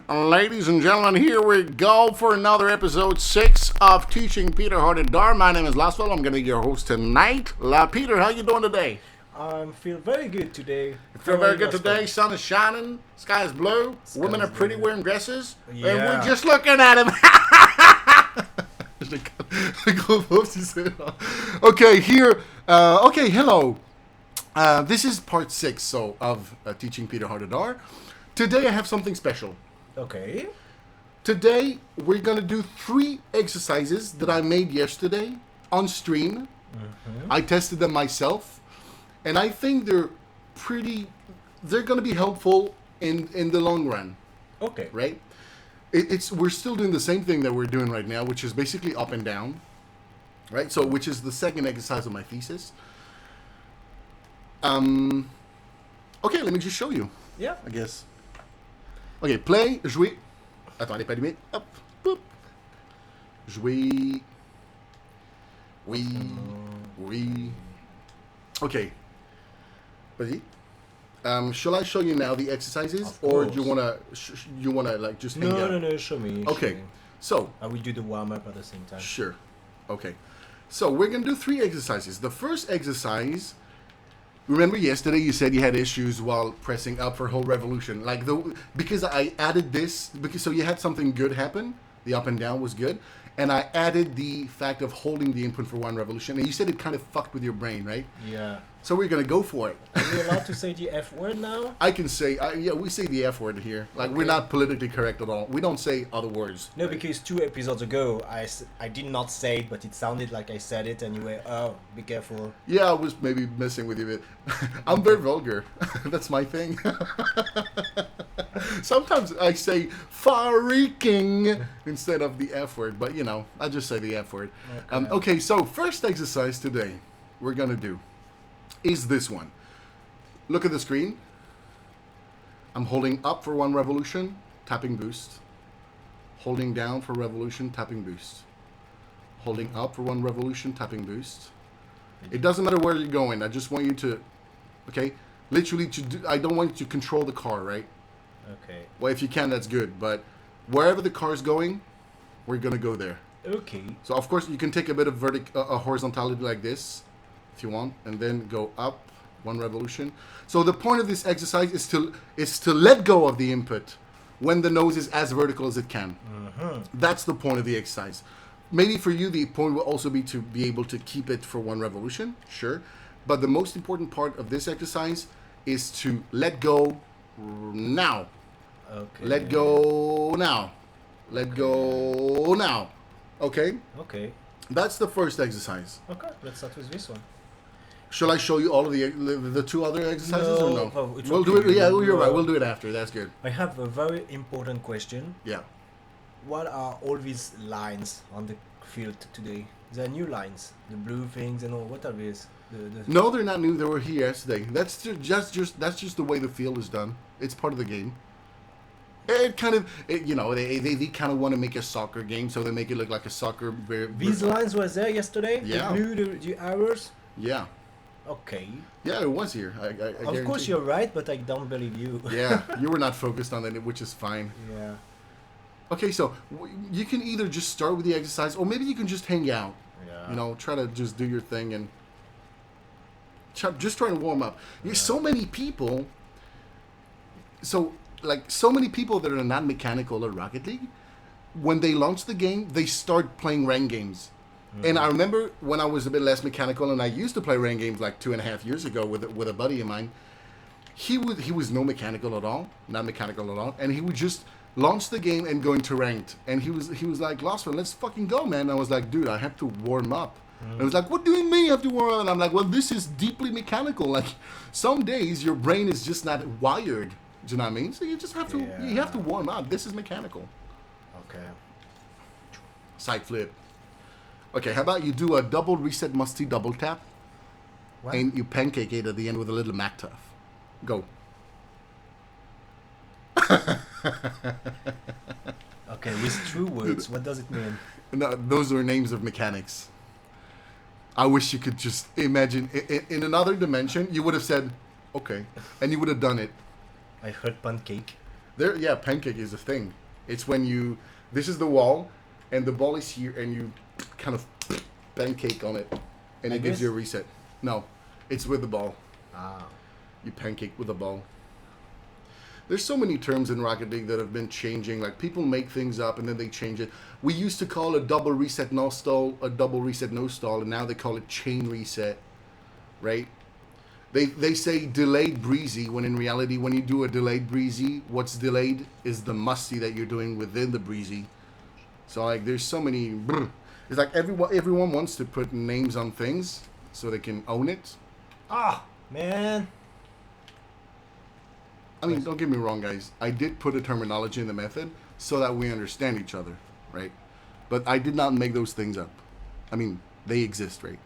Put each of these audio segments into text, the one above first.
Ladies and gentlemen, here we go for another episode 6 of Teaching Peter how to DAR. My name is Laswell. I'm going to be your host tonight. Peter, how you doing today? I feel very good today. Feel very good today. Sun is shining. Sky is blue. Women are pretty blue. wearing dresses. Yeah. And we're just looking at him. Okay, here. Okay, hello. This is part 6 of Teaching Peter how to DAR. Today I have something special. Okay. Today we're going to do 3 exercises that I made yesterday on stream. I tested them myself. And I think they're going to be helpful in the long run. Okay. Right? We're still doing the same thing that we're doing right now, which is basically up and down. Right? So, which is the second exercise of my thesis. Okay, let me just show you. Yeah. I guess. Ok, play, jouer. Attends, elle n'est pas allumée. Hop, boop. Jouer. Oui. Oui. Okay. Vas-y. Shall I show you now the exercises, or do you wanna like just hang out? No, show me. Okay. Show me. So. I will do the warm up at the same time. Sure. Okay. So we're gonna do 3 exercises. The first exercise. Remember yesterday you said you had issues while pressing up for whole revolution, because I added this so you had something good happen. The up and down was good, and I added the fact of holding the input for 1 revolution. And you said it kind of fucked with your brain, right? Yeah. So we're gonna go for it. Are we allowed to say the F word now? I can say, yeah, we say the F word here. Like we're not politically correct at all. We don't say other words. No, right? because 2 episodes ago I did not say it, but it sounded like I said it, and you were, oh, be careful. Yeah, I was maybe messing with you a bit. I'm very vulgar. That's my thing. Sometimes I say freaking instead of the F word, but I just say the F word. Okay, so first exercise today we're going to do is this one. Look at the screen. I'm holding up for 1 revolution, tapping boost. Holding down for revolution, tapping boost. Holding up for 1 revolution, tapping boost. It doesn't matter where you're going. I just want you to, okay? Literally, I don't want you to control the car, right? Okay. Well, if you can, that's good. But wherever the car's going, we're going to go there. Okay. So, of course, you can take a bit of horizontality like this, if you want, and then go up 1 revolution. So the point of this exercise is to let go of the input when the nose is as vertical as it can. That's the point of the exercise. Maybe for you the point will also be to be able to keep it for 1 revolution, sure. But the most important part of this exercise is to let go now. Okay. Let go now. Let go now. Okay? Okay. That's the first exercise. Okay, let's start with this one. Shall I show you all of the 2 other exercises or no? Oh, it's We'll okay. do it. Yeah, you're right. We'll do it after. That's good. I have a very important question. Yeah. What are all these lines on the field today? They're new lines, the blue things and all. What are these? No, they're not new. They were here yesterday. That's just the way the field is done. It's part of the game. It kind of, they kind of want to make a soccer game, so they make it look like a soccer. These lines were there yesterday. Yeah. They knew the hours. Yeah. Okay. Yeah, it was here. I Of guarantee. course you're right, but I don't believe you. Yeah, you were not focused on that, which is fine. Yeah. Okay, so you can either just start with the exercise, or maybe you can just hang out. Yeah. Try to just do your thing and just try to warm up. Yeah. So many people. So many people that are not mechanical at Rocket League, when they launch the game, they start playing rank games. And I remember when I was a bit less mechanical, and I used to play rank games like 2.5 years ago with a buddy of mine. He was no mechanical at all, not mechanical at all, and he would just launch the game and go into ranked. And he was like, "Lostman, let's fucking go, man." And I was like, "Dude, I have to warm up." And he was like, "What do you mean you have to warm up?" And I'm like, "Well, this is deeply mechanical. Like, some days your brain is just not wired. Do you know what I mean? So you just have to you have to warm up. This is mechanical." Okay. Side flip. Okay, how about you do a double reset musty double tap, What? and you pancake it at the end with a little Mac Tuff. Go. Okay, with 2 words, what does it mean? No, those are names of mechanics. I wish you could just imagine. In another dimension, you would have said, okay, and you would have done it. I heard pancake. Yeah, pancake is a thing. It's when you. This is the wall, and the ball is here, and you kind of pancake on it, and Like it gives this? you a reset. No, it's with the ball. Ah. You pancake with the ball. There's so many terms in Rocket League that have been changing. Like people make things up and then they change it. We used to call a double reset no stall a double reset no stall, and now they call it chain reset, right? They say delayed breezy when in reality when you do a delayed breezy, what's delayed is the musty that you're doing within the breezy. So like there's so many. It's like everyone wants to put names on things so they can own it. Ah, man. I mean, don't get me wrong, guys. I did put a terminology in the method so that we understand each other, right? But I did not make those things up. I mean, they exist, right?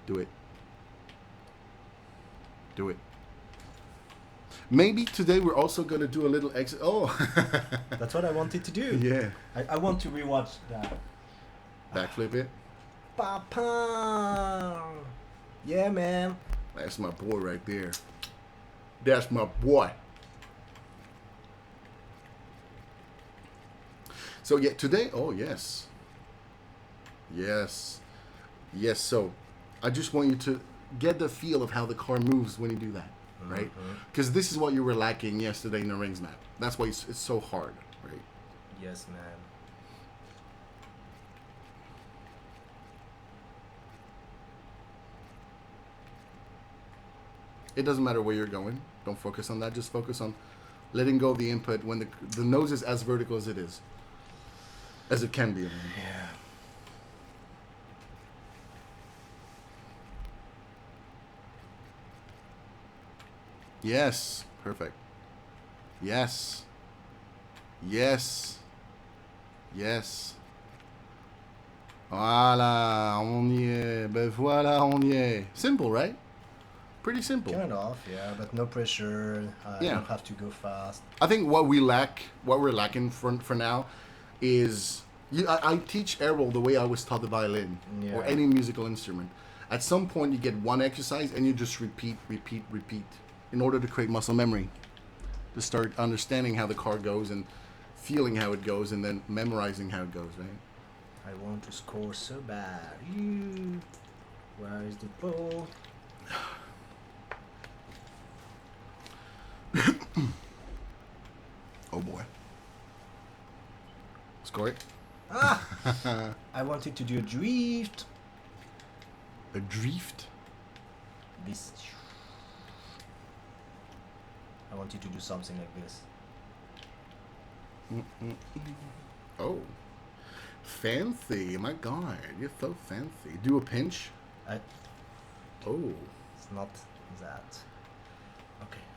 Do it. Do it. Maybe today we're also going to do a little exit. Oh. That's what I wanted to do. Yeah. I want to rewatch that. Backflip it. Papa. Yeah, man. That's my boy right there. That's my boy. So yeah, today, oh yes. Yes. Yes, so I just want you to get the feel of how the car moves when you do that, right? Because this is what you were lacking yesterday in the rings map. That's why it's so hard, right? Yes, man. It doesn't matter where you're going. Don't focus on that. Just focus on letting go of the input when the nose is as vertical as it is. As it can be. Yeah. Yes. Perfect. Yes. Yes. Yes. Voilà, on y est. Ben voilà, on y est. Simple, right? Pretty simple. Kind of, yeah, but no pressure. Yeah. You don't have to go fast. I think what we're lacking for now is I teach Errol the way I was taught the violin or Yeah. any musical instrument. At some point, you get one exercise and you just repeat in order to create muscle memory. To start understanding how the car goes and feeling how it goes and then memorizing how it goes, right? I want to score so bad. Where is the ball? Oh boy. Score it. Ah! I wanted to do a drift. A drift? This. I wanted to do something like this. Oh. Fancy. My God. You're so fancy. Do a pinch. Oh. It's not that.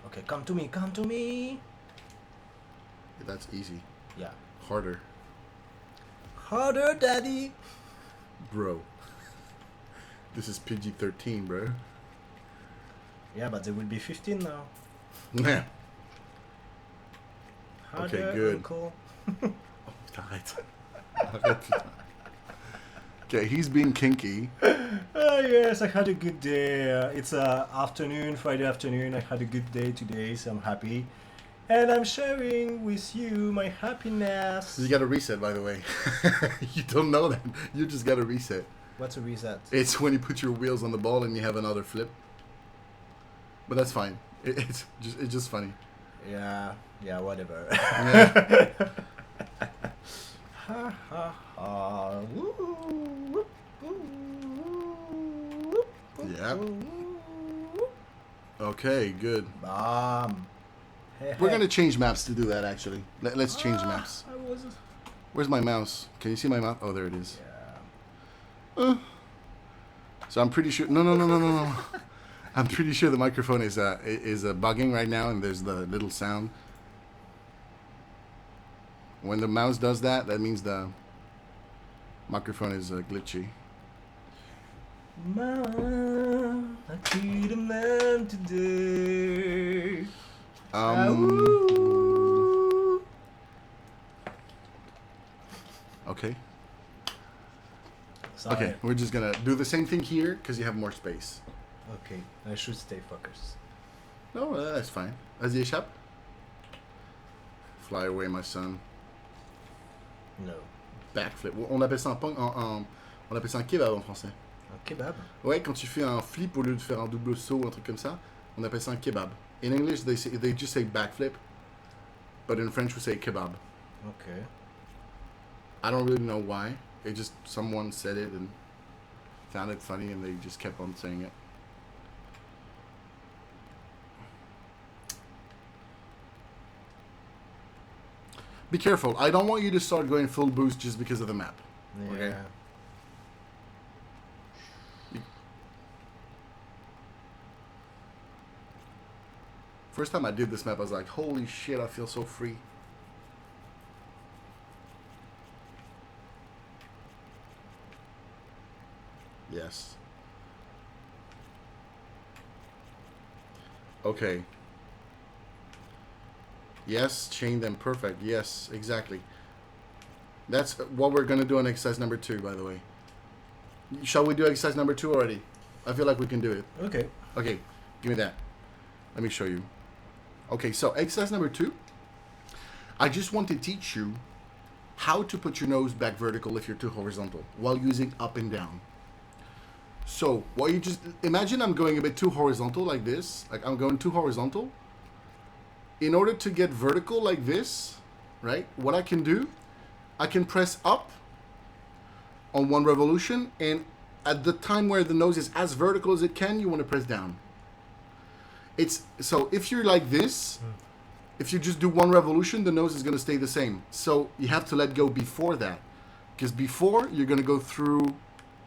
Okay, come to me, come to me. That's easy. Yeah. Harder. Harder, daddy. Bro. This is PG-13, bro. Yeah, but there will be 15 now. Yeah. Harder, Okay, good. Uncle. Okay, he's being kinky. Oh yes, I had a good day. It's afternoon, Friday afternoon. I had a good day today, so I'm happy. And I'm sharing with you my happiness. You got a reset, by the way. You don't know that. You just got a reset. What's a reset? It's when you put your wheels on the ball and you have another flip. But that's fine. It's just funny. Yeah, whatever. Yeah. Ha ha ha. Woo, woo, Yeah. Okay, good. Hey, We're hey. gonna change maps to do that. Actually, let's change maps. I was. Where's my mouse? Can you see my mouse? Oh, there it is. Yeah. So I'm pretty sure. No. I'm pretty sure the microphone is bugging right now, and there's the little sound. When the mouse does that, that means the microphone is glitchy. Mom, I treat a man today. Okay. Sorry. Okay, we're just gonna do the same thing here because you have more space. Okay, I should stay focused. No, that's fine. Vas-y, échappe. fly away, my son. No. Backflip. On appelle ça on appelle ça un kebab en français. Un kebab? Ouais, quand tu fais un flip au lieu de faire un double saut ou un truc comme ça, on appelle ça un kebab. In English, they just say backflip, but in French we say kebab. Okay. I don't really know why. It just someone said it and found it funny, and they just kept on saying it. Be careful. I don't want you to start going full boost just because of the map. Yeah. Okay. First time I did this map, I was like, holy shit, I feel so free. Yes. Okay. Yes, chain them. Perfect. Yes, exactly. That's what we're going to do on exercise number 2, by the way. Shall we do exercise number 2 already? I feel like we can do it. Okay. Okay, give me that. Let me show you. Okay, so exercise number 2. I just want to teach you how to put your nose back vertical if you're too horizontal while using up and down. So, what you just imagine I'm going a bit too horizontal like this. Like I'm going too horizontal. In order to get vertical like this, right? What I can do, I can press up on one revolution, and at the time where the nose is as vertical as it can, you want to press down. It's so if you're like this, if you just do one revolution, the nose is going to stay the same. So you have to let go before that, because before you're going to go through.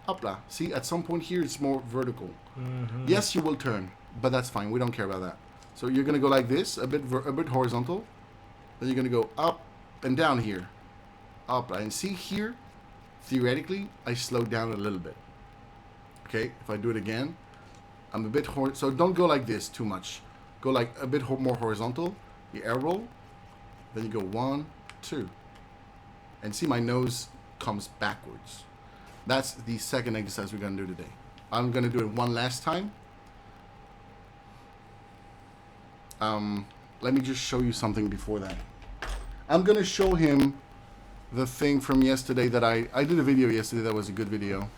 Hopla. See, at some point here, it's more vertical. Mm-hmm. Yes, you will turn, but that's fine. We don't care about that. So you're going to go like this, a bit horizontal. Then you're going to go up and down here. Hopla. And see here, theoretically, I slowed down a little bit. Okay, if I do it again, I'm a bit so don't go like this too much. Go like a bit more horizontal. You air roll. Then you go 1, 2. And see my nose comes backwards. That's the second exercise we're going to do today. I'm going to do it one last time. Let me just show you something before that. I'm going to show him the thing from yesterday that I did a video yesterday that was a good video.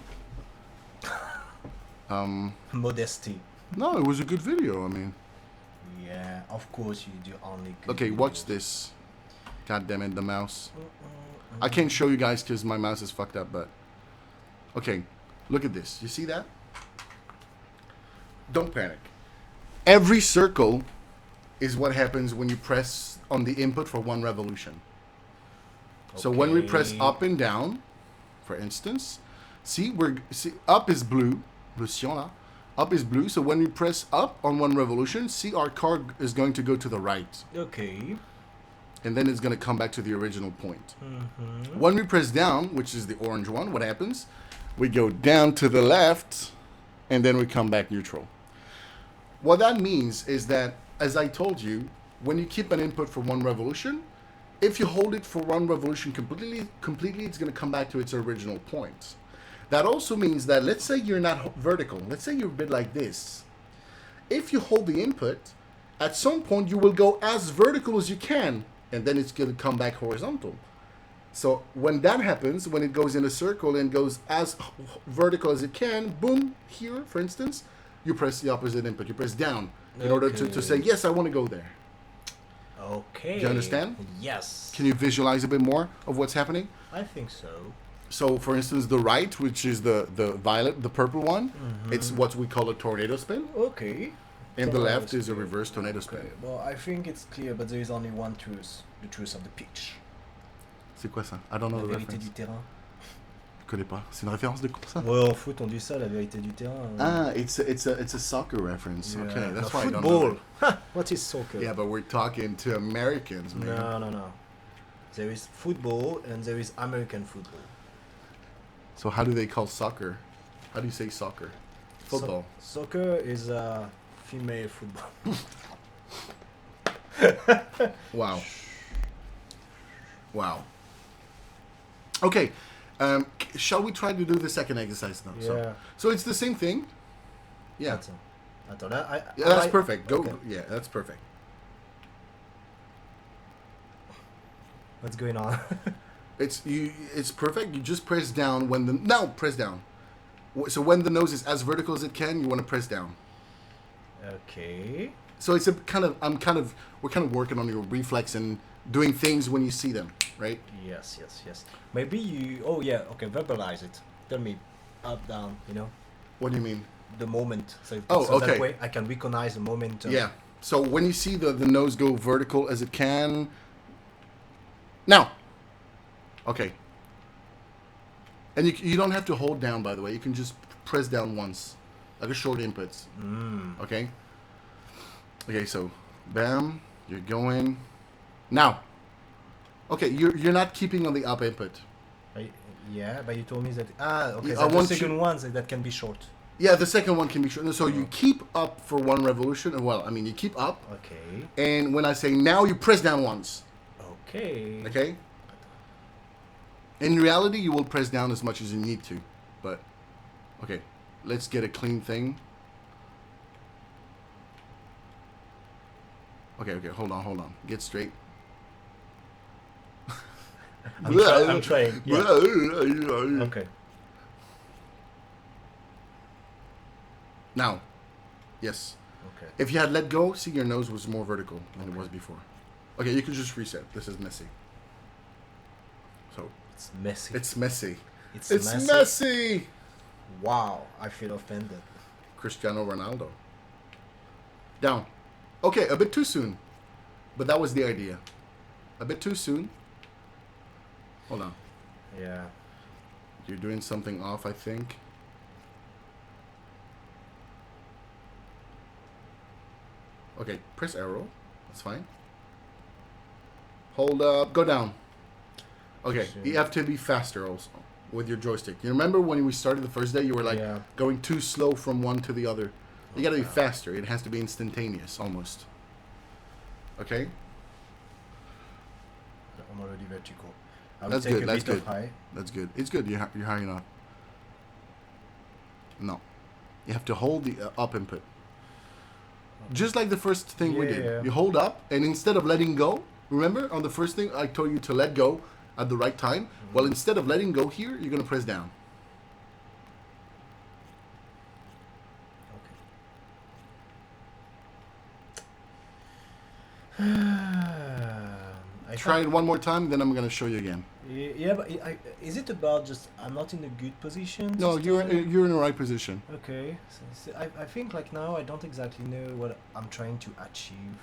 Modesty. No, it was a good video, I mean. Yeah, of course you do only good Okay, videos. watch this. God damn it, the mouse. I can't show you guys because my mouse is fucked up, but... Okay, look at this. You see that? Don't panic. Every circle is what happens when you press on the input for one revolution. Okay. So when we press up and down, for instance, see up is blue, le cyan là, up is blue. So when we press up on one revolution, see our car is going to go to the right. Okay. And then it's going to come back to the original point. Mm-hmm. When we press down, which is the orange one, what happens? We go down to the left, and then we come back neutral. What that means is that, as I told you, when you keep an input for one revolution, if you hold it for one revolution completely, it's going to come back to its original point. That also means that, let's say you're not vertical. Let's say you're a bit like this. If you hold the input, at some point you will go as vertical as you can, and then it's going to come back horizontal. So when that happens, when it goes in a circle and goes as vertical as it can, boom, here, for instance, you press the opposite input. You press down in order to say, yes, I want to go there. Okay. Do you understand? Yes. Can you visualize a bit more of what's happening? I think so. So, for instance, the right, which is the violet, the purple one, it's what we call a tornado spin. Okay. And the left is a reverse tornado spin. Okay. Well, I think it's clear, but there is only one truth. The truth of the pitch. C'est quoi ça? I don't know La the vérité reference. du terrain. Je connais pas. C'est une référence de quoi ça? Ouais, en foot, on dit ça, la vérité du terrain. Ah, it's a soccer reference. Yeah. Okay, that's No, why football. I don't know. Ha! What is soccer? Yeah, but we're talking to Americans, man. No. There is football and there is American football. So how do they call soccer? How do you say soccer? Football. Soccer is female football. Wow. Wow. Okay. Shall we try to do the second exercise now? Yeah. So it's the same thing. Yeah. Attends, là, Yeah, that's perfect. Go. Okay. Yeah, that's perfect. What's going on? It's perfect. You just press down when the now press down. So when the nose is as vertical as it can, you want to press down. Okay. So it's a we're kind of working on your reflex and doing things when you see them, right? Yes. Maybe you. Oh yeah. Okay. Verbalize it. Tell me, up, down. What do you mean? The moment. So Okay. That way I can recognize the momentum. Yeah. So when you see the nose go vertical as it can. Now. Okay. And you don't have to hold down, by the way. You can just press down once, like a short inputs. Okay. Okay. So, bam, you're going. Now. Okay, you're not keeping on the up input. Yeah, but you told me that. Okay. I So the want second one that can be short. Yeah, the second one can be short. So you keep up for one revolution. Well, I mean, you keep up. Okay. And when I say now, you press down once. Okay. Okay? In reality, you will press down as much as you need to. But, okay. Let's get a clean thing. Okay, hold on. Get straight. I'm trying. Yeah. Okay. Now, yes. Okay. If you had let go, see your nose was more vertical than it was before. Okay, you can just reset. This is messy. So It's messy. it's messy. It's messy. Wow, I feel offended. Cristiano Ronaldo. Down. Okay, a bit too soon. But that was the idea. A bit too soon. Hold on. Yeah. You're doing something off, I think. Okay, press arrow. That's fine. Hold up. Go down. Okay, you have to be faster also with your joystick. You remember when we started the first day, you were like going too slow from one to the other. You got to be faster. It has to be instantaneous almost. Okay? I'm already vertical. That's good. That's good. That's good. It's good. You're high enough. No. You have to hold the up input. Just like the first thing we did. Yeah. You hold up, and instead of letting go, remember on the first thing I told you to let go at the right time? Well, instead of letting go here, you're going to press down. Try it one more time, then I'm going to show you again. Yeah, but is it about just I'm not in a good position? No, you're in the right position. Okay. So I think like now I don't exactly know what I'm trying to achieve.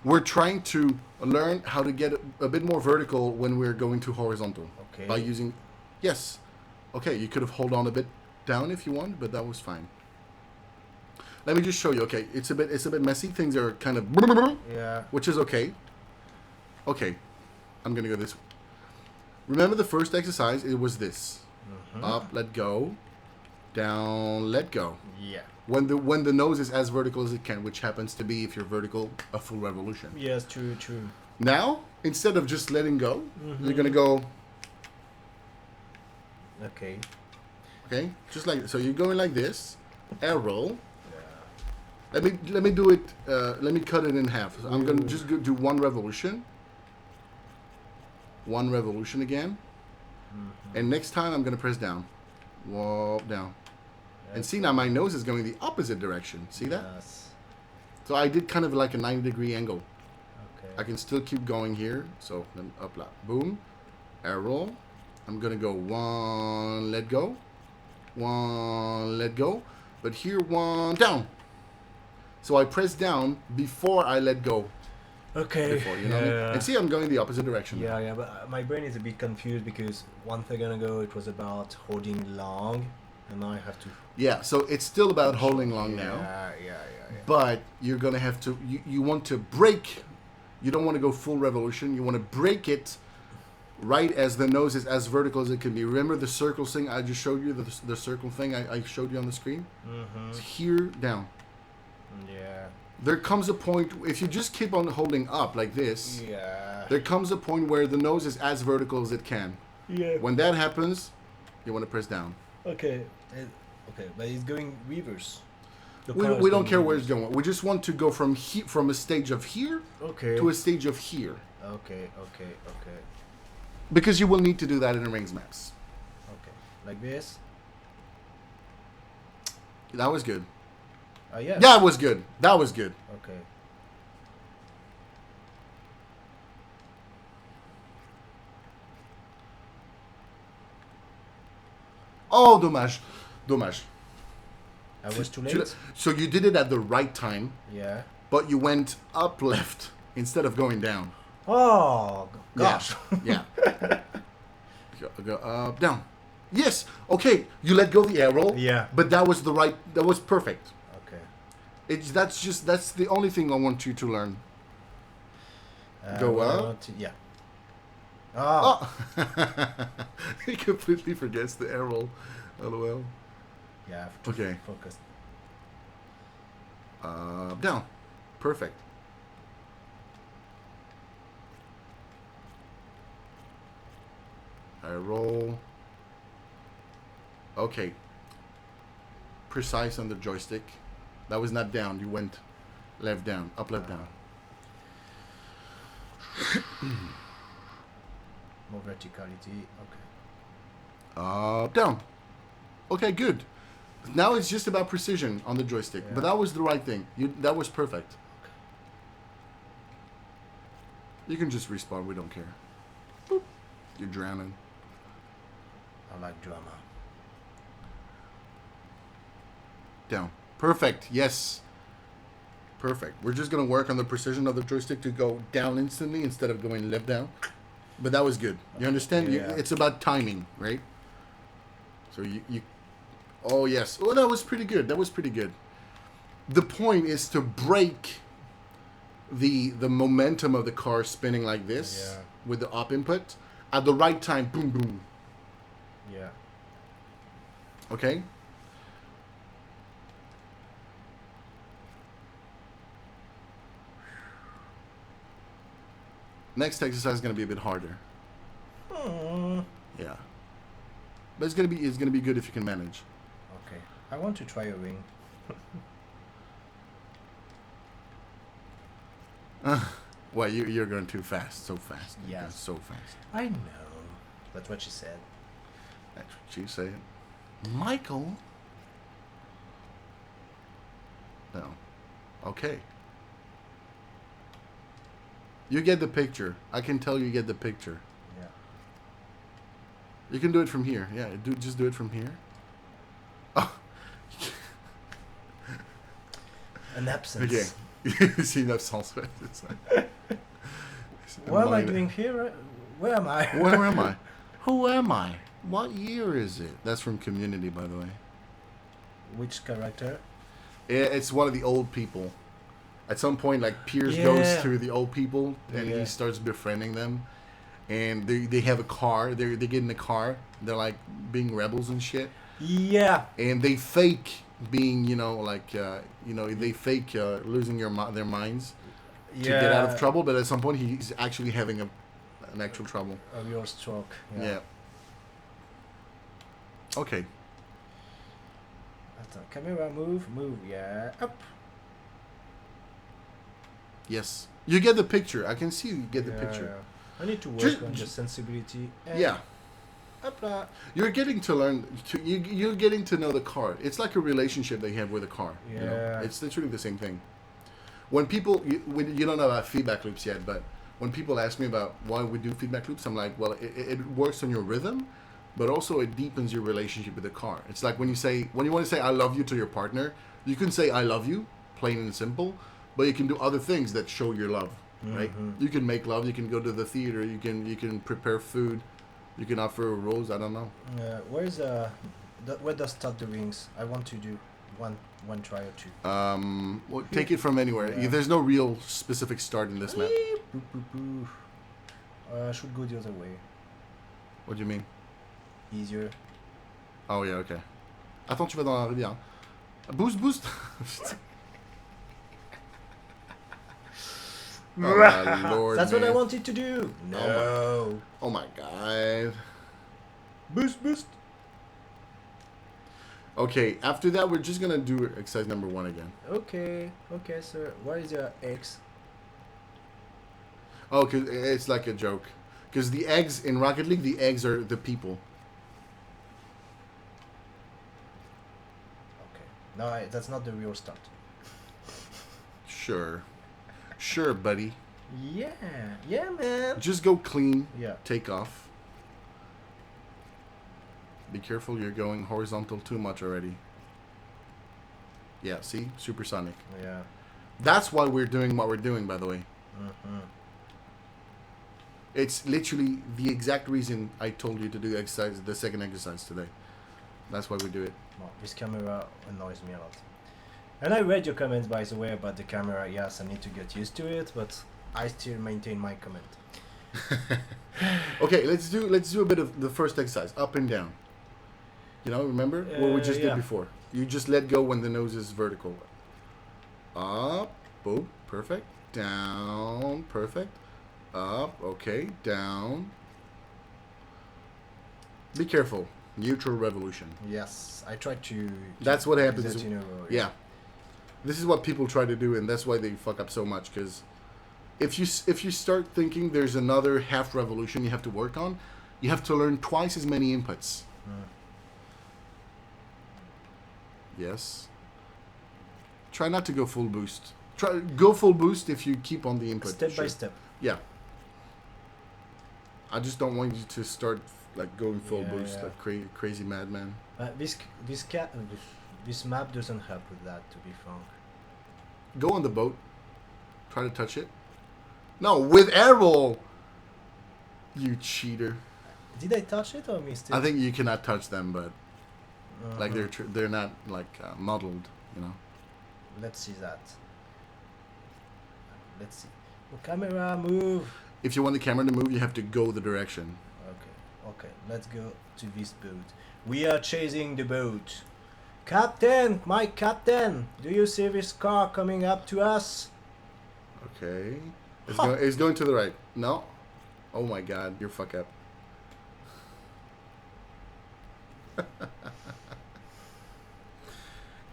We're trying to learn how to get a bit more vertical when we're going to horizontal. Okay. By using, yes. Okay, you could have hold on a bit down if you want, but that was fine. Let me just show you. Okay, it's a bit messy. Things are kind of Yeah. which is okay. Okay, I'm gonna go this way. Remember the first exercise? It was this: up, let go, down, let go. Yeah. When the nose is as vertical as it can, which happens to be, if you're vertical, a full revolution. Yes, true. Now, instead of just letting go, you're gonna go. Okay. Okay, just like so. You're going like this, arrow. Yeah. Let me do it. Let me cut it in half. So I'm gonna just do one revolution. One revolution again, and next time I'm gonna press down. Whoa, down. And see now my nose is going the opposite direction. See that? Yes. So I did kind of like a 90-degree angle. Okay. I can still keep going here. So then up, boom, arrow. I'm gonna go one, let go, one, let go. But here one down. So I press down before I let go. Okay. Before, you know what I mean? And see, I'm going the opposite direction. Yeah, but my brain is a bit confused because one second ago it was about holding long, and now I have to. Yeah, so it's still about holding long now. Yeah. But you're gonna have to. You want to break. You don't want to go full revolution. You want to break it right as the nose is as vertical as it can be. Remember the circle thing I just showed you? The circle thing I showed you on the screen? It's here, down. Yeah. There comes a point, if you just keep on holding up like this, there comes a point where the nose is as vertical as it can. Yeah. When that happens, you want to press down. Okay. Okay, but it's going reverse. We don't care where it's going. We just want to go from a stage of here to a stage of here. Okay. Because you will need to do that in the rings maps. Okay. Like this? That was good. Yeah. Yeah, it was good. That was good. Okay. Oh, dommage. Dommage. I was too late? So you did it at the right time, Yeah. but you went up left instead of going down. Oh, gosh. Yeah. Yeah. Go up, down. Yes. Okay. You let go the arrow. Yeah. But that was the right. That was perfect. Okay. That's the only thing I want you to learn. Go up. Yeah. Oh. Oh. He completely forgets the arrow. LOL. Yeah. I have to Okay. focus. Down. Perfect. I roll. Okay. Precise on the joystick. That was not down. You went left down. Up, left, down. More verticality. Okay. Down. Okay, good. Now it's just about precision on the joystick. Yeah. But that was the right thing. That was perfect. You can just respawn. We don't care. Boop. You're drowning. I like drama. Down. Perfect. Yes. Perfect. We're just going to work on the precision of the joystick to go down instantly instead of going left down. But that was good. You understand? Yeah. It's about timing, right? So you... Oh, yes. Oh, that was pretty good. That was pretty good. The point is to break the momentum of the car spinning like this with the up input at the right time. Boom, boom. Yeah. Okay? Next exercise is going to be a bit harder. Yeah. But it's going to be good if you can manage. Okay. I want to try a ring. Well, you're going too fast. So fast. You're Yes. going so fast. I know. That's what she said. That's what you say. Michael? No. Okay. You get the picture. I can tell you get the picture. Yeah. You can do it from here. Yeah, just do it from here. Oh. An absence. Okay. C'est une absence. Ouais, c'est ça. What am I doing here? Where am I? Where am I? Who am I? What year is it? That's from Community, by the way. Which character? It's one of the old people. At some point, like, Piers goes to the old people, and he starts befriending them. And they have a car. They get in a car. They're, like, being rebels and shit. Yeah. And they fake being, they fake losing their minds to get out of trouble. But at some point, he's actually having an actual trouble. A real stroke. Yeah. Okay. Camera, move, yeah. Up. Yes. You get the picture. I can see you get the picture. I need to work on the sensibility. Yeah. Up. You're getting to learn. You're getting to know the car. It's like a relationship that you have with a car. Yeah. You know? It's literally the same thing. When people, you don't know about feedback loops yet, but when people ask me about why we do feedback loops, I'm like, well, it works on your rhythm, but also it deepens your relationship with the car. It's like when you want to say I love you to your partner, you can say I love you, plain and simple, but you can do other things that show your love, right? You can make love, you can go to the theater, you can prepare food, you can offer a rose, I don't know. Where does start the rings? I want to do one try or two. Well, take it from anywhere. Yeah. There's no real specific start in this map. I should go the other way. What do you mean? Easier. Oh yeah, okay. Attends, tu vas dans la rivière. Boost. Oh my lord, That's man. what I wanted to do. No. Oh my god. Boost. Okay, after that, we're just gonna do exercise number 1 again. Okay, sir. What is your X? Oh, 'cause it's like a joke. Because the eggs in Rocket League, the eggs are the people. Okay. No, that's not the real start. Sure. Sure, buddy. Yeah. Yeah, man. Just go clean. Yeah. Take off. Be careful, you're going horizontal too much already. Yeah, see? Supersonic. Yeah. That's why we're doing what we're doing, by the way. Mm-hmm. It's literally the exact reason I told you to do exercise, the second exercise today. That's why we do it. Well, this camera annoys me a lot. And I read your comments, by the way, about the camera. Yes, I need to get used to it, but I still maintain my comment. Okay, let's do a bit of the first exercise, up and down. You know, remember what we just did before? You just let go when the nose is vertical. Up, boom, perfect. Down, perfect. Up, okay, down. Be careful. Neutral revolution. Yes, I tried to. That's what happens. That, yeah. This is what people try to do, and that's why they fuck up so much. Because if you start thinking there's another half revolution you have to work on, you have to learn twice as many inputs. Yes. Try not to go full boost. Go full boost if you keep on the input. Step by step. Yeah. I just don't want you to start like going full boost like crazy madman. This map doesn't help with that, to be frank. Go on the boat. Try to touch it. No, with airball. You cheater. Did I touch it or missed it? I think you cannot touch them, but like they're not like modeled, you know. Let's see that. Let's see. Oh, camera, move. If you want the camera to move, you have to go the direction. Okay. Let's go to this boat. We are chasing the boat. Captain, my captain, do you see this car coming up to us? Okay. It's going to the right. No. Oh my God, you're fuck up.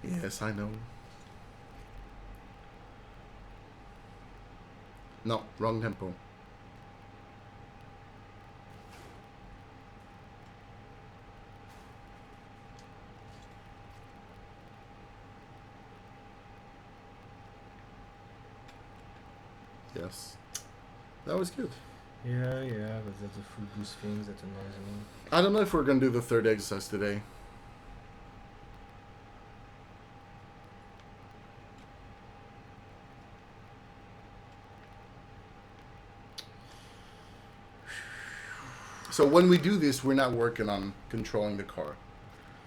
Yes, I know. No, wrong tempo. Yes. That was good. Yeah, but that's a full boost thing that annoys me. I don't know if we're going to do the third exercise today. So when we do this, we're not working on controlling the car.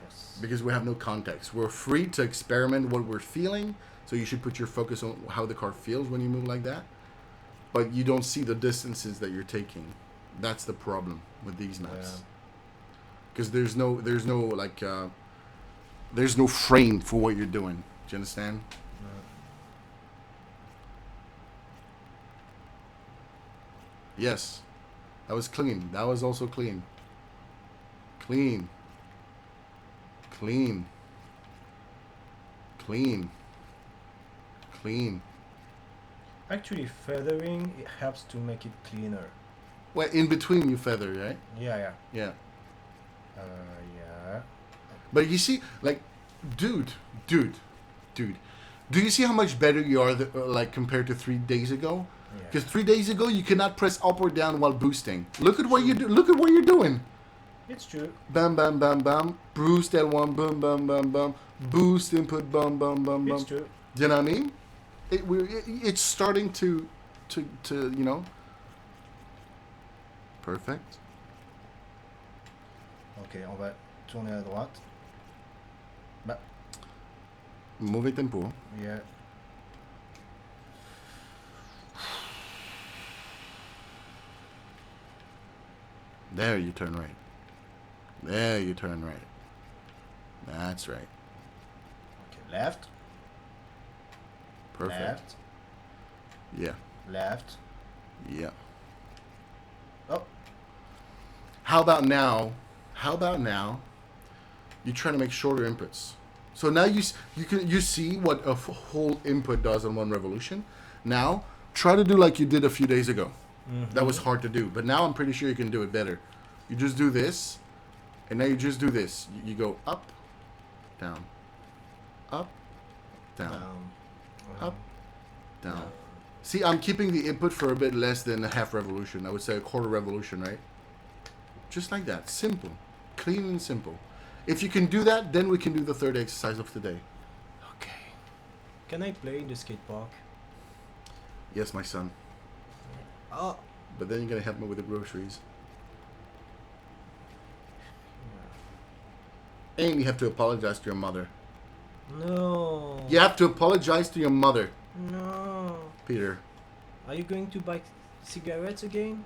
Yes. Because we have no context. We're free to experiment what we're feeling. So you should put your focus on how the car feels when you move like that. But you don't see the distances that you're taking. That's the problem with these maps. Because there's no frame for what you're doing. Do you understand? Yes. That was clean. That was also clean. Clean. Clean. Clean. Clean. Actually, feathering, it helps to make it cleaner. Well, in between you feather, right? Yeah. Yeah. Yeah. But you see, like, dude. Do you see how much better you are, like, compared to 3 days ago? Because 3 days ago you cannot press up or down while boosting. Look at what you do. Look at what you're doing. It's true. Bam, bam, bam, bam. Boost L1. Boom, bam, bam, bam. Boost input. Bam, bam, bam, bam. It's true. Do you know what I mean? It's starting to you know. Perfect. Ok, on va tourner à droite. Bah. Mauvais tempo. Yeah. There you turn right. There you turn right. That's right. Okay, left. Perfect. Left. Yeah. Left. Yeah. Oh. How about now? You try to make shorter inputs. So now you see what a whole input does on one revolution. Now try to do like you did a few days ago. That was hard to do, but now I'm pretty sure you can do it better. You just do this, and now you just do this. You go up, down, up, down, up, down. See, I'm keeping the input for a bit less than a half revolution. I would say a quarter revolution, right? Just like that. Simple. Clean and simple. If you can do that, then we can do the third exercise of today. Okay. Can I play in the skate park? Yes, my son. Oh. But then you're going to help me with the groceries. And you have to apologize to your mother. No. You have to apologize to your mother. No. Peter. Are you going to buy cigarettes again?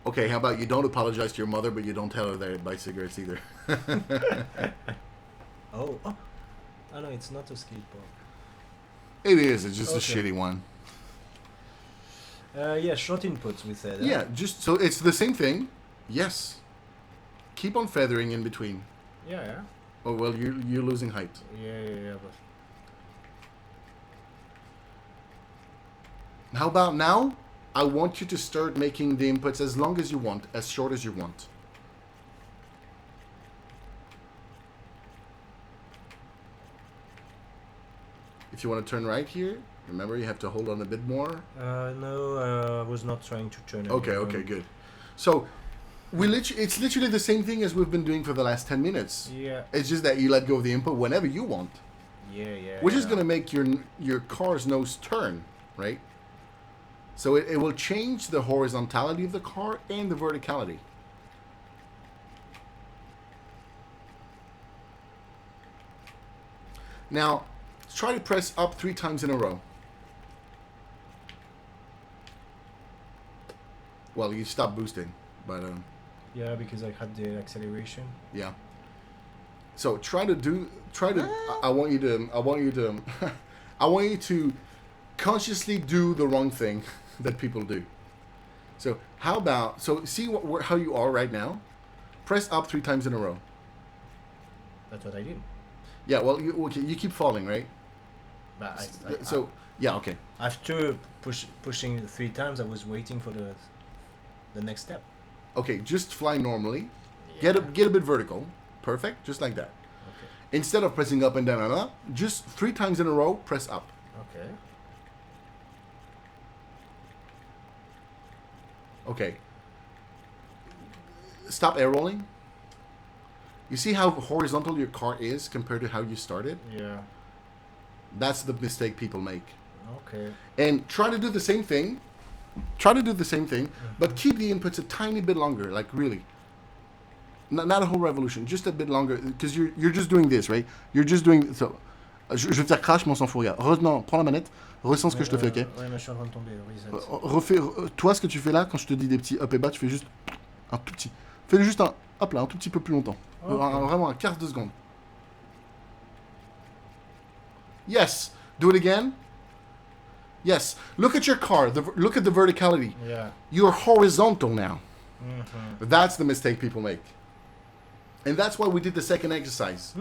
Okay, how about you don't apologize to your mother, but you don't tell her that you buy cigarettes either. Oh. Oh no, it's not a skate park. It is. It's just Okay. a shitty one. Yeah, short inputs we said. Yeah, just so it's the same thing. Yes. Keep on feathering in between. Yeah. Oh, well, you're losing height. Yeah. But How about now? I want you to start making the inputs as long as you want, as short as you want. If you want to turn right here, remember you have to hold on a bit more. no, I was not trying to turn it. Okay, good. So, it's literally the same thing as we've been doing for the last 10 minutes. Yeah. It's just that you let go of the input whenever you want. Yeah. Which is going to make your car's nose turn, right? So it will change the horizontality of the car and the verticality. Now, try to press up 3 times in a row. Well, you stop boosting, but Yeah, because I had the acceleration. yeah. So try to. I want you to. I want you to consciously do the wrong thing that people do. So how about? So see how you are right now. Press up 3 times in a row. That's what I did. Yeah. Well, you keep falling, right? But yeah. Okay. after pushing 3 times, I was waiting for the next step. Okay. Just fly normally. Yeah. Get a bit vertical. Perfect. Just like that. Okay. Instead of pressing up and down and up, just 3 times in a row, press up. Okay. Okay. Stop air rolling. You see how horizontal your car is compared to how you started? Yeah. That's the mistake people make. Okay. And try to do the same thing. But keep the inputs a tiny bit longer, like really. Not a whole revolution, just a bit longer, because you're just doing this, right? You're just doing so. Je vais faire crash, mais on s'en fout, regarde. Non, prends la manette, ressens ce que je te fais, ok? Ouais, mais je suis en train de tomber. Reset. Refais, toi, ce que tu fais là, quand je te dis des petits up et bas, tu fais juste un tout petit. Fais-le juste un tout petit peu plus longtemps. Okay. Vraiment un quart de seconde. Yes. Do it again. Yes. Look at your car. Look at the verticality. Yeah. You're horizontal now. Mm-hmm. That's the mistake people make. And that's why we did the second exercise.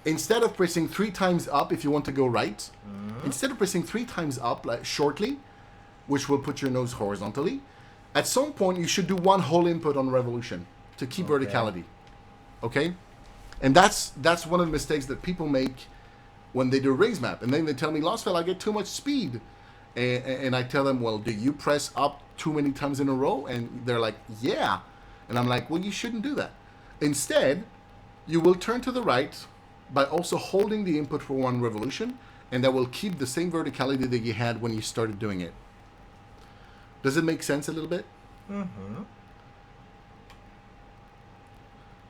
Instead of pressing 3 times up if you want to go right, instead of pressing 3 times up like shortly, which will put your nose horizontally, at some point you should do 1 whole input on revolution to keep verticality. Okay? And that's one of the mistakes that people make when they do raise map. And then they tell me, Lostfell, I get too much speed. And I tell them, well, do you press up too many times in a row? And they're like, yeah. And I'm like, well, you shouldn't do that. Instead, you will turn to the right by also holding the input for 1 revolution, and that will keep the same verticality that you had when you started doing it. Does it make sense a little bit? Mm-hmm.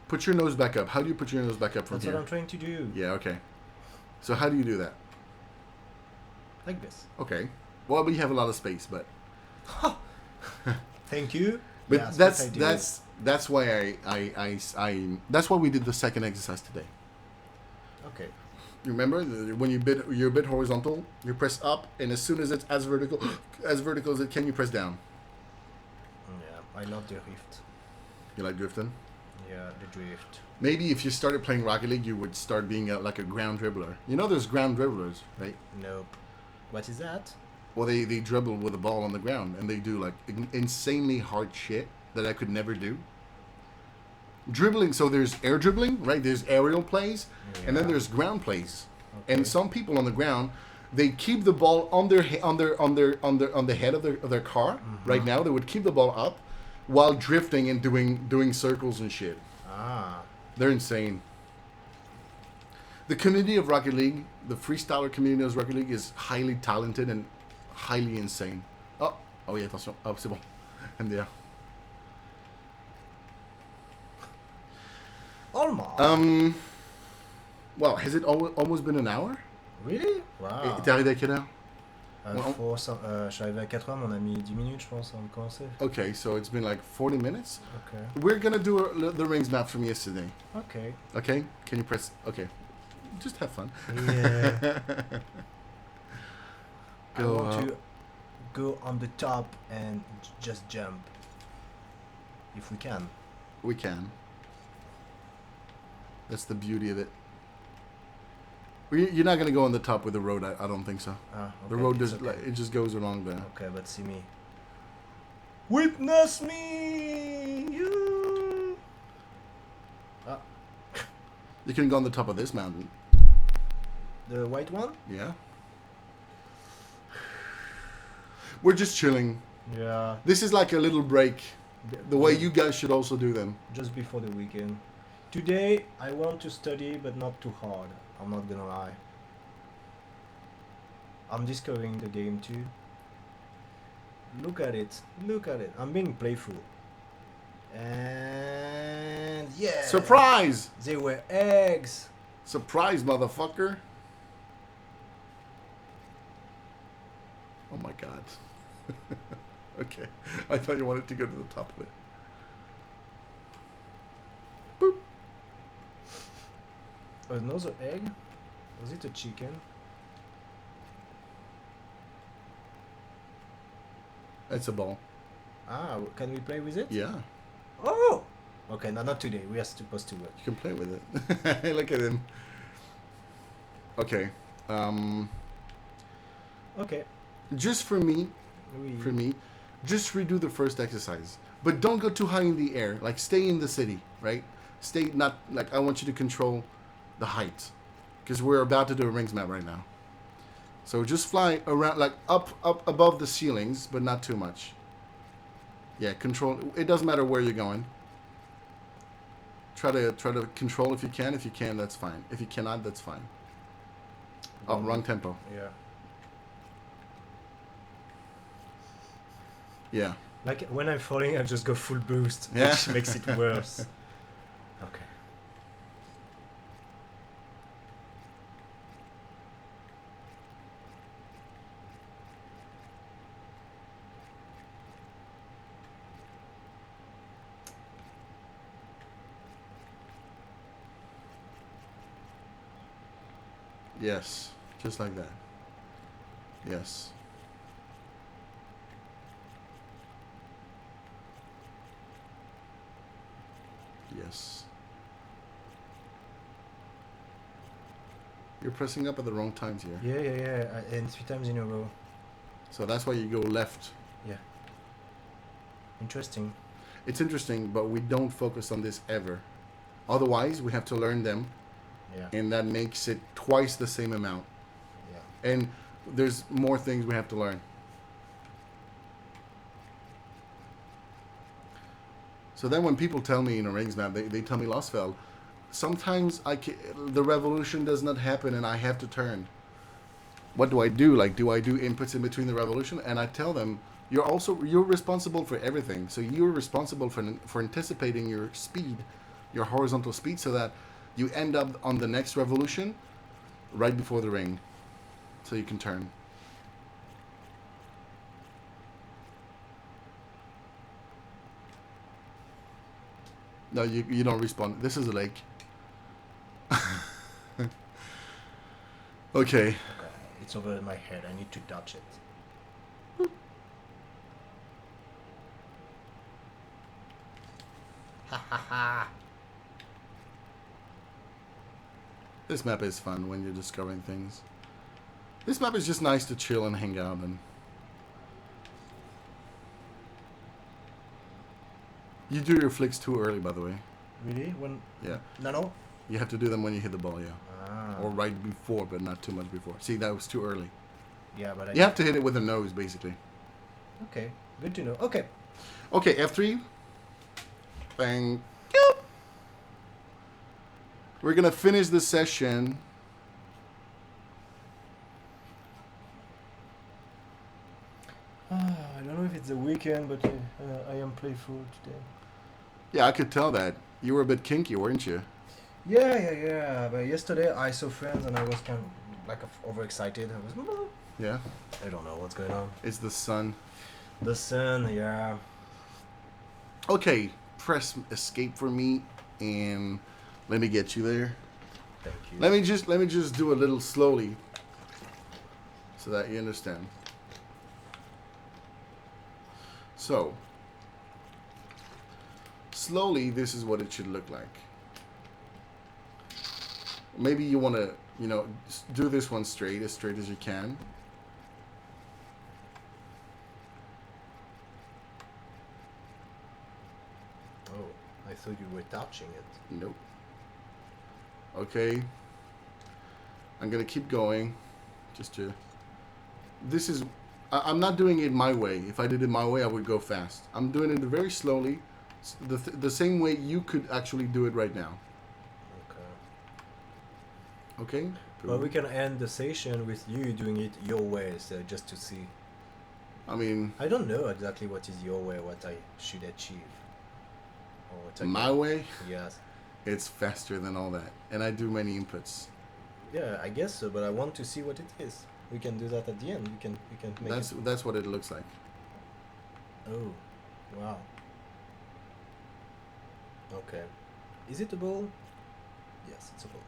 Put your nose back up. How do you put your nose back up from That's here? what I'm trying to do. Yeah, okay. So how do you do that? Like this. Okay. Well, but you have a lot of space, but Thank you. but Yes, that's why I that's why we did the second exercise today. Okay. You remember when you're a bit horizontal, you press up, and as soon as it's as vertical as it can, you press down. Yeah, I love the rift. You like drifting? Yeah, the drift. Maybe if you started playing Rocket League, you would start being like a ground dribbler. You know, there's ground dribblers, right? Nope. What is that? Or they dribble with the ball on the ground and they do like insanely hard shit that I could never do. Dribbling, so there's air dribbling, right? There's aerial plays, and then there's ground plays. Okay. And some people on the ground, they keep the ball on the head of their car. Mm-hmm. Right now, they would keep the ball up while drifting and doing circles and shit. Ah, they're insane. The community of Rocket League, the freestyler community of Rocket League, is highly talented and highly insane. Oh oui, attention. Oh, c'est bon. MDR. Almost. Well, has it almost been an hour? Really? Wow. T'es arrivé à quelle heure? Je suis arrivé à 4h, mais on a mis 10 minutes, je pense, avant de commencer. Okay, so it's been like 40 minutes. Okay. We're gonna do the rings map from yesterday. Okay. Okay? Can you press... Okay. Just have fun. Yeah. I want to go on the top and just jump. If we can. We can. That's the beauty of it. You're not going to go on the top with the road, I don't think so. Okay. The road does, like, it just goes along there. Okay, but see me. Witness me! You! Ah. You can go on the top of this mountain. The white one? Yeah. We're just chilling. Yeah. This is like a little break. The way you guys should also do them. Just before the weekend. Today, I want to study, but not too hard. I'm not gonna lie. I'm discovering the game too. Look at it. Look at it. I'm being playful. And yeah. Surprise! They were eggs. Surprise, motherfucker. Oh my god. Okay. I thought you wanted to go to the top of it. Boop. Another egg? Was it a chicken? It's a ball. Ah, can we play with it? Yeah. Oh! Okay, no, not today. We are supposed to work. You can play with it. Look at him. Okay. Okay. Just for me, just redo the first exercise. But don't go too high in the air. Like, stay in the city, right? Stay not, like, I want you to control the height. Because we're about to do a rings map right now. So just fly around, like, up above the ceilings, but not too much. Yeah, control. It doesn't matter where you're going. Try to control if you can. If you can, that's fine. If you cannot, that's fine. Oh, wrong tempo. Yeah. Yeah. Like when I'm falling, I just go full boost, Yeah. which makes it worse. Okay. Yes. Just like that. Yes. Yes. You're pressing up at the wrong times here. Yeah. And 3 times in a row. So that's why you go left. Yeah. Interesting. It's interesting, but we don't focus on this ever. Otherwise, we have to learn them. Yeah. And that makes it twice the same amount. Yeah. And there's more things we have to learn. So then when people tell me in a rings map, they tell me, Losfeld, sometimes the revolution does not happen and I have to turn. What do I do? Like, do I do inputs in between the revolution? And I tell them, you're responsible for everything. So you're responsible for anticipating your speed, your horizontal speed, so that you end up on the next revolution right before the ring. So you can turn. No, you don't respawn. This is a lake. Okay. It's over my head. I need to dodge it. Ha ha ha. This map is fun when you're discovering things. This map is just nice to chill and hang out and You do your flicks too early, by the way. Really? When? Yeah. No. You have to do them when you hit the ball, yeah. Ah. Or right before, but not too much before. See, that was too early. Yeah, but You have to hit it with the nose, basically. Okay, good to know. Okay. Okay, F3. Thank you. We're going to finish the session. I don't know if it's the weekend, but I am playful today. Yeah, I could tell that. You were a bit kinky, weren't you? Yeah. But yesterday I saw friends and I was kind of like overexcited. I was. Yeah. I don't know what's going on. It's the sun. The sun, yeah. Okay, press escape for me and let me get you there. Thank you. Let me just do a little slowly so that you understand. So, slowly this is what it should look like. Maybe you want to, do this one straight as you can. Oh, I thought you were touching it. Nope. Okay. I'm going to keep going. I'm not doing it my way. If I did it my way, I would go fast. I'm doing it very slowly. The same way you could actually do it right now. Okay? Well, we can end the session with you doing it your way, so just to see. I mean... I don't know exactly what is your way, what I should achieve. Or what my way? Yes. It's faster than all that. And I do many inputs. Yeah, I guess so, but I want to see what it is. We can do that at the end. We can make That's what it looks like. Oh, wow. Okay. Is it a ball? Yes, it's a ball.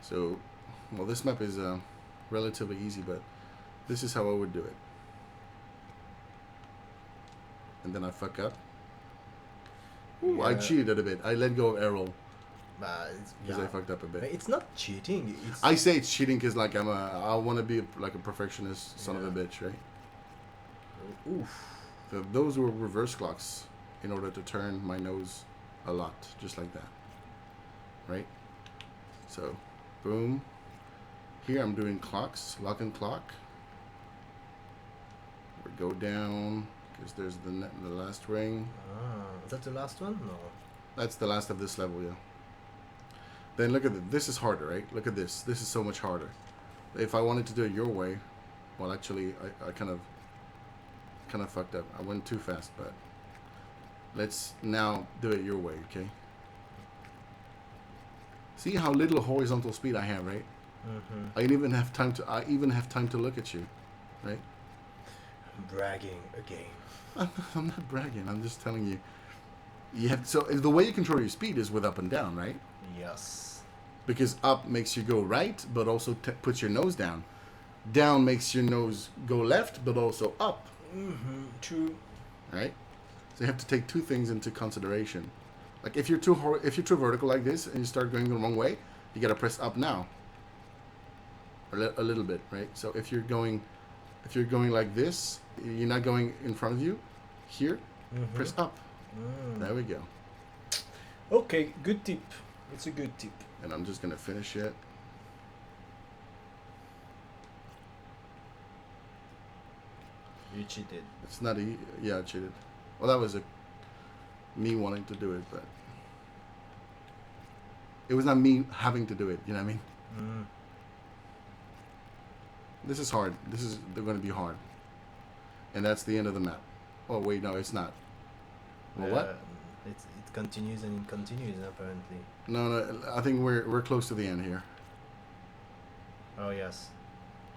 So, well, this map is relatively easy, but this is how I would do it. And then I fuck up. Ooh, I cheated a bit. I let go of arrow because I fucked up a bit. It's not cheating. I say it's cheating because like I want to be like a perfectionist son of a bitch, right? Oof. So those were reverse clocks in order to turn my nose a lot, just like that, right? So, boom. Here I'm doing clocks, lock and clock. We go down because there's the last ring. Is that the last one? No. That's the last of this level, yeah. Then look at this is harder, right? Look at this. This is so much harder. If I wanted to do it your way, well, actually, I kind of fucked up. I went too fast, but let's now do it your way, okay? See how little horizontal speed I have, right? Mm-hmm. I even have time to look at you, right? Bragging again. I'm not bragging. I'm just telling you. You have so the way you control your speed is with up and down, right? Yes. Because up makes you go right, but also puts your nose down. Down makes your nose go left, but also up. Mm-hmm. True. Right? So you have to take two things into consideration. Like if you're too vertical like this and you start going the wrong way, you gotta press up now. A little bit, right? So if you're going like this, you're not going in front of you. Here, press up. There we go. Okay, good tip. It's a good tip. And I'm just gonna finish it. You cheated. It's not yeah, I cheated. Well, that was me wanting to do it, but it was not me having to do it. You know what I mean? Mm. This is hard. They're going to be hard, and that's the end of the map. Oh wait, no, it's not. Well, what? It continues and it continues apparently. No, I think we're close to the end here. Oh yes.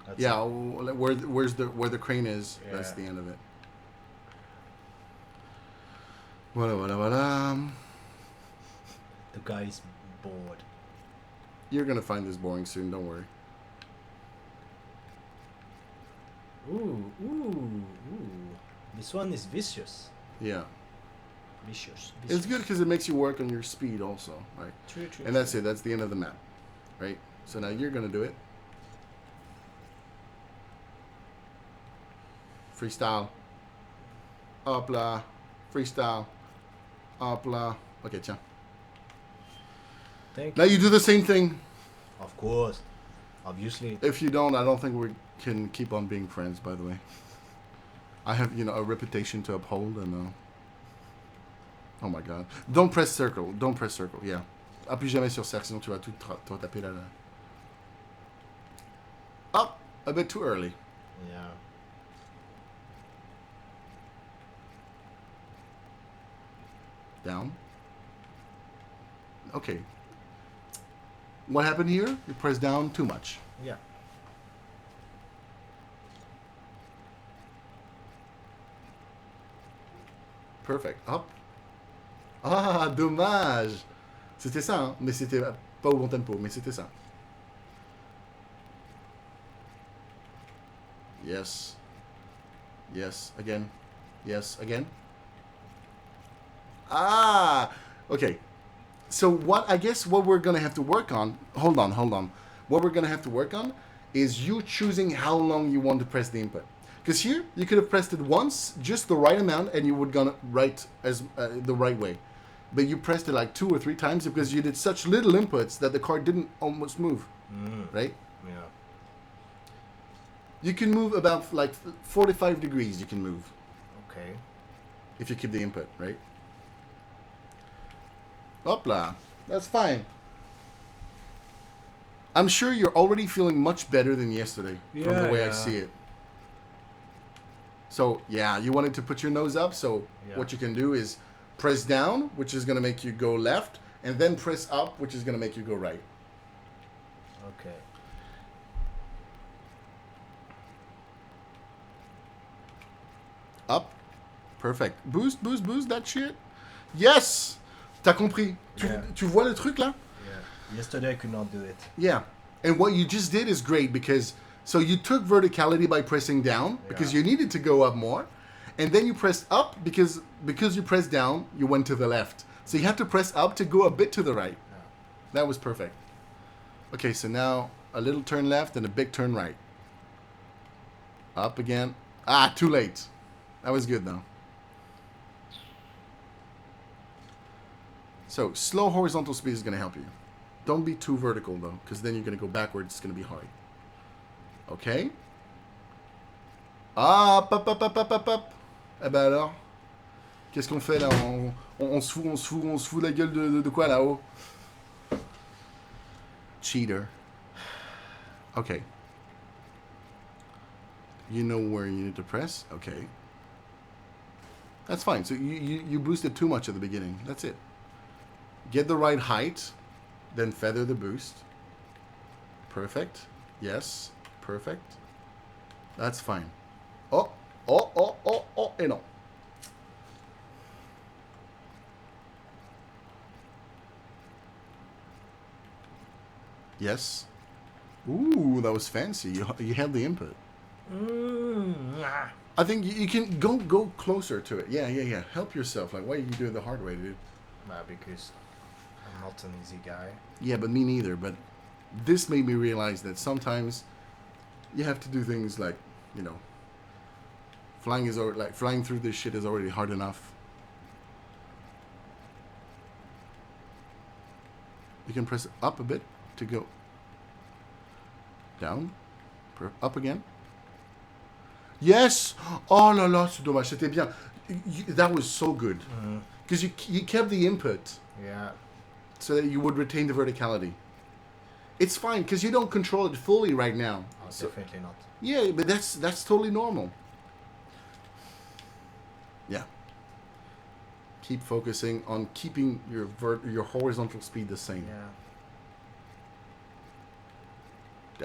That's yeah, where the crane is, yeah. That's the end of it. The guy's bored. You're gonna find this boring soon. Don't worry. Ooh. This one is vicious. Yeah. Vicious. It's good because it makes you work on your speed also, right? True. And that's it. That's the end of the map, right? So now you're gonna do it. Freestyle. Hopla. Freestyle. Hop là. Ok, tiens. Thank Now you do the same thing. Of course. Obviously. If you don't, I don't think we can keep on being friends, by the way. I have, a reputation to uphold, and... Oh my god. Don't press circle. Don't press circle, yeah. Appuie jamais sur cercle, sinon tu vas tout taper là. Up! A bit too early. Yeah. Down. Okay. What happened here? You press down too much. Yeah. Perfect. Hop. Ah, dommage. C'était ça, hein? Mais c'était pas au bon tempo, mais c'était ça. Yes. Yes, again. Yes, again. Ah! Okay. So I guess what we're going to have to work on... Hold on. What we're going to have to work on is you choosing how long you want to press the input. Because here, you could have pressed it once, just the right amount, and you would gonna write as the right way. But you pressed it like 2 or 3 times because you did such little inputs that the card didn't almost move. Right? Yeah. You can move about like 45 degrees you can move. Okay. If you keep the input, right? Hopla. That's fine. I'm sure you're already feeling much better than yesterday from the way I see it. So, yeah, you wanted to put your nose up, so what you can do is press down, which is going to make you go left, and then press up, which is going to make you go right. Okay. Up. Perfect. Boost, that shit. Yes! T'as compris. Tu vois le truc, là? Yeah. Yesterday I could not do it. Yeah. And what you just did is great because... So you took verticality by pressing down because you needed to go up more. And then you pressed up because you pressed down, you went to the left. So you have to press up to go a bit to the right. Yeah. That was perfect. Okay, so now a little turn left and a big turn right. Up again. Ah, too late. That was good though. So slow horizontal speed is going to help you. Don't be too vertical though, because then you're going to go backwards. It's going to be hard. Okay. Up. Eh ben alors, qu'est-ce qu'on fait là? On se fout la gueule de quoi là-haut? Cheater. Okay. You know where you need to press? Okay. That's fine. So you boosted too much at the beginning. That's it. Get the right height, then feather the boost. Perfect. Yes. Perfect. That's fine. Oh, et non. Yes. Ooh, that was fancy. You had the input. I think you can go closer to it. Yeah. Help yourself. Like, why are you doing it the hard way, dude? Because I'm not an easy guy. Yeah, but me neither. But this made me realize that sometimes you have to do things like, flying through this shit is already hard enough. You can press up a bit to go down. Up again. Yes! Oh là là, c'est dommage. C'était bien. That was so good. Because you kept the input. Yeah. So that you would retain the verticality. It's fine, because you don't control it fully right now. Oh, definitely not. Yeah, but that's totally normal. Yeah. Keep focusing on keeping your horizontal speed the same. Yeah.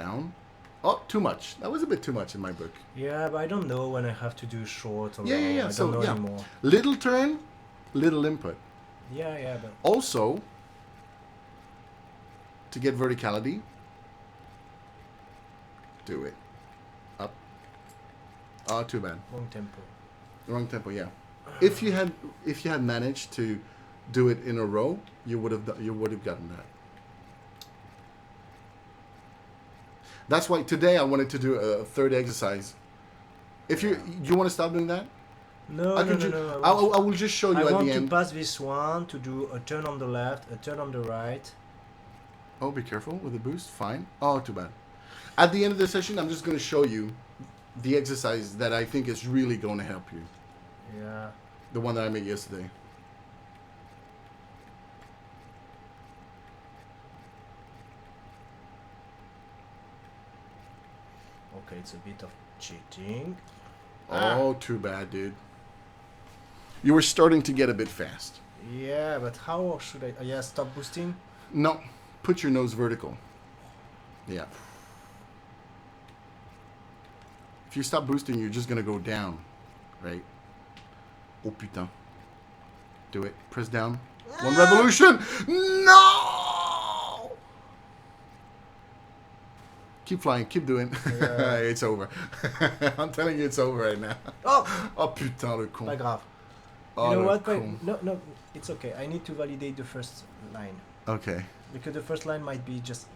Down. Oh, too much. That was a bit too much in my book. Yeah, but I don't know when I have to do short or long. Yeah. I don't know anymore. Little turn, little input. Yeah, but... Also, to get verticality, do it. Up. Oh, too bad. Wrong tempo, yeah. If you had managed to do it in a row, you would have gotten that. That's why today I wanted to do a third exercise. If you want to stop doing that? No, I no, can no, ju- no. I will just show I you at want the to end. pass this one to do a turn on the left, a turn on the right. Oh, be careful with the boost. Fine. Oh, too bad. At the end of the session, I'm just going to show you the exercise that I think is really going to help you. Yeah. The one that I made yesterday. Okay, it's a bit of cheating. Oh, too bad, dude. You were starting to get a bit fast. Yeah, but how should I... yeah, stop boosting. No, put your nose vertical. Yeah. If you stop boosting, you're just gonna go down, right? Oh putain. Do it. Press down. One revolution. No. Keep flying. Keep doing. Yeah. It's over. I'm telling you, it's over right now. Oh, Oh putain, le con. pas grave. Oh, You know le what? con. No, no, it's okay. I need to validate the first line. Okay. Because the first line might be just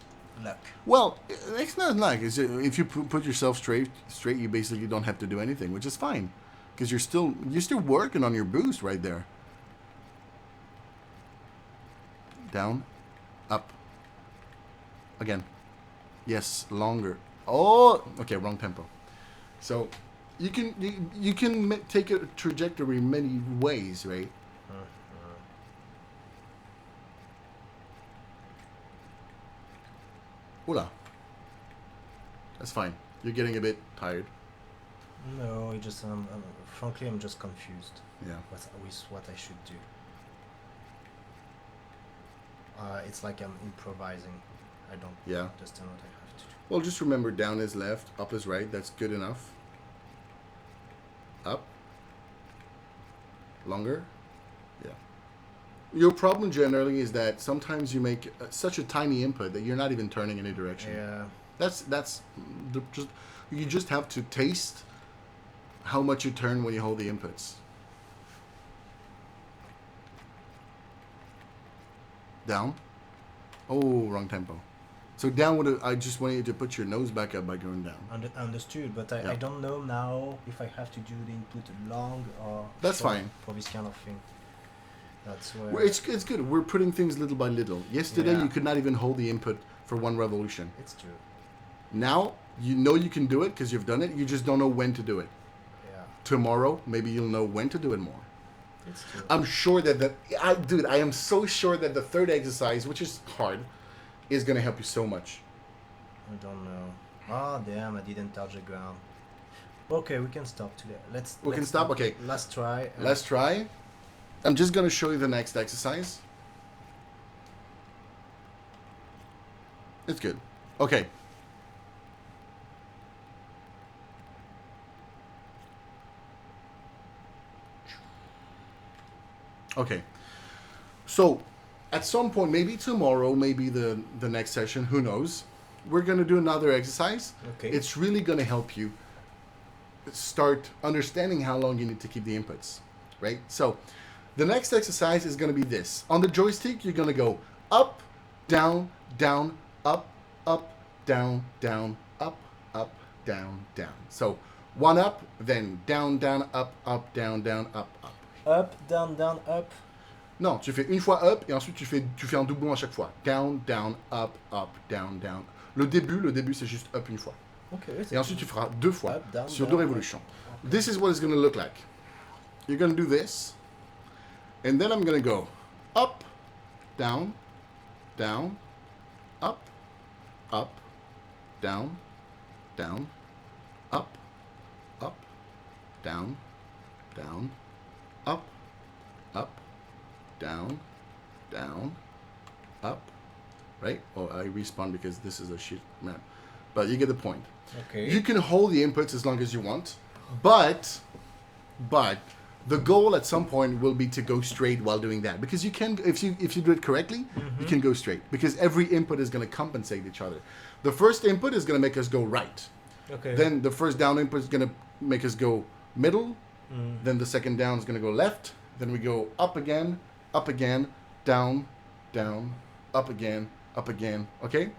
luck. Well, it's not like it's, if you put yourself straight, you basically don't have to do anything, which is fine, because you're still working on your boost right there. Down, up, again. Yes, longer. Oh, okay, wrong tempo. So, you can take a trajectory many ways, right? Oula. That's fine. You're getting a bit tired. No, it just frankly, I'm just confused. Yeah. With what I should do. It's like I'm improvising. I don't Yeah. understand what I have to do. Well, just remember down is left, up is right. That's good enough. Up. Longer. Yeah. Your problem generally is that sometimes you make such a tiny input that you're not even turning any direction. Yeah. You just have to taste how much you turn when you hold the inputs. Down. Oh, wrong tempo. So down would I just want you to put your nose back up by going down. Understood, but Yeah. I don't know now if I have to do the input long or That's short fine. for this kind of thing. That's where Well, it's good. We're putting things little by little. Yesterday, Yeah. you could not even hold the input for one revolution. it's true. Now, you know you can do it because you've done it. You just don't know when to do it. Yeah, Tomorrow, maybe you'll know when to do it more. it's true. I'm sure that I am so sure that the third exercise, which is hard, is going to help you so much. I don't know. Oh damn! I didn't touch the ground. Okay, we can stop today. We can stop? Okay. Last try. Let's try. I'm just going to show you the next exercise. It's good. Okay. Okay. So, at some point, maybe tomorrow, maybe the next session, who knows, we're going to do another exercise. Okay. It's really going to help you start understanding how long you need to keep the inputs, right? So, the next exercise is going to be this. On the joystick, you're going to go up, down, down, up, down, down, up, down, down. So, one up, then down, down, up, down, down, up. Up, down, down, up. Non, tu fais une fois up et ensuite tu fais un doublon à chaque fois. Down, down, up, down, down. Le début c'est juste up une fois. Okay. Et ensuite tu feras deux fois Up, down, sur down, deux révolutions. Okay. This is what it's going to look like. You're going to do this. And then I'm going to go up, down, down, up, down, down, up, down, down, up, down, down, up, right? Oh, I respawn because this is a shit map. But you get the point. Okay. You can hold the inputs as long as you want, but the goal at some point will be to go straight while doing that, because you can, if you do it correctly, you can go straight, because every input is going to compensate each other. The first input is going to make us go right. Okay. Then the first down input is going to make us go middle. Then the second down is going to go left. Then we go up again, down, down, up again, okay?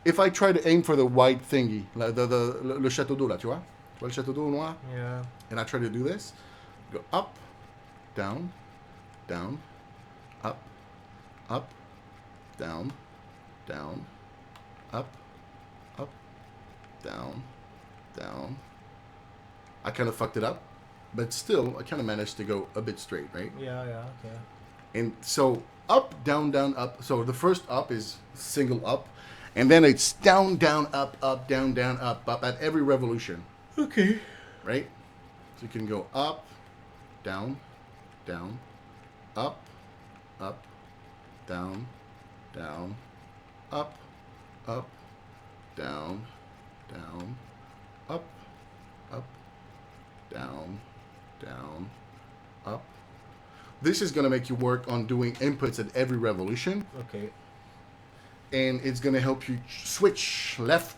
If I try to aim for the white thingy, le château d'eau là, tu vois le château d'eau noir? Yeah. And I try to do this, Go up, down, down, up, up, down, down, up, up, down, down. I kind of fucked it up, but still, I kind of managed to go a bit straight, right? Yeah, okay. And so up, down, down, up. So the first up is single up, and then it's down, down, up, down, up at every revolution, Okay. right? So you can go up, down, down, up, down, down, up, down, down, up, down, down, up. This is going to make you work on doing inputs at every revolution. Okay. And it's going to help you switch left,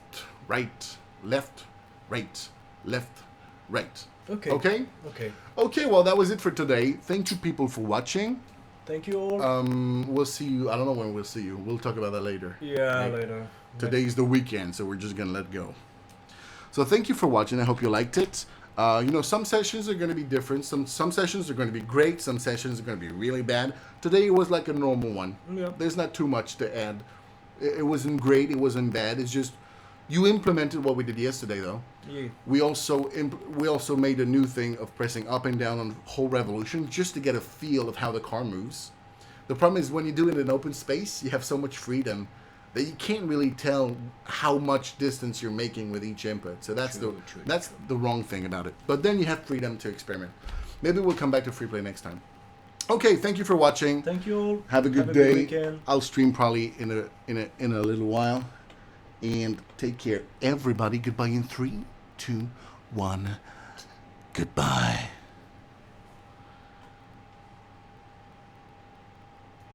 right, left, right, left, right. Okay. Okay? Okay. Okay, well, that was it for today. Thank you, people, for watching. Thank you all. We'll see you. I don't know when we'll see you. We'll talk about that later. Yeah, Right. later. Today's the weekend, so we're just going to let go. So thank you for watching. I hope you liked it. Some sessions are going to be different. Some sessions are going to be great. Some sessions are going to be really bad. Today was like a normal one. Yeah. There's not too much to add. It wasn't great. It wasn't bad. It's just you implemented what we did yesterday, though. Yeah. We also made a new thing of pressing up and down on whole revolution just to get a feel of how the car moves. The problem is when you do it in an open space, you have so much freedom that you can't really tell how much distance you're making with each input. So that's True. the wrong thing about it. But then you have freedom to experiment. Maybe we'll come back to free play next time. Okay, thank you for watching. Thank you all. Have a good Have day. Good weekend. I'll stream probably in a little while. And take care, everybody. Goodbye in 3, 2, 1. Goodbye.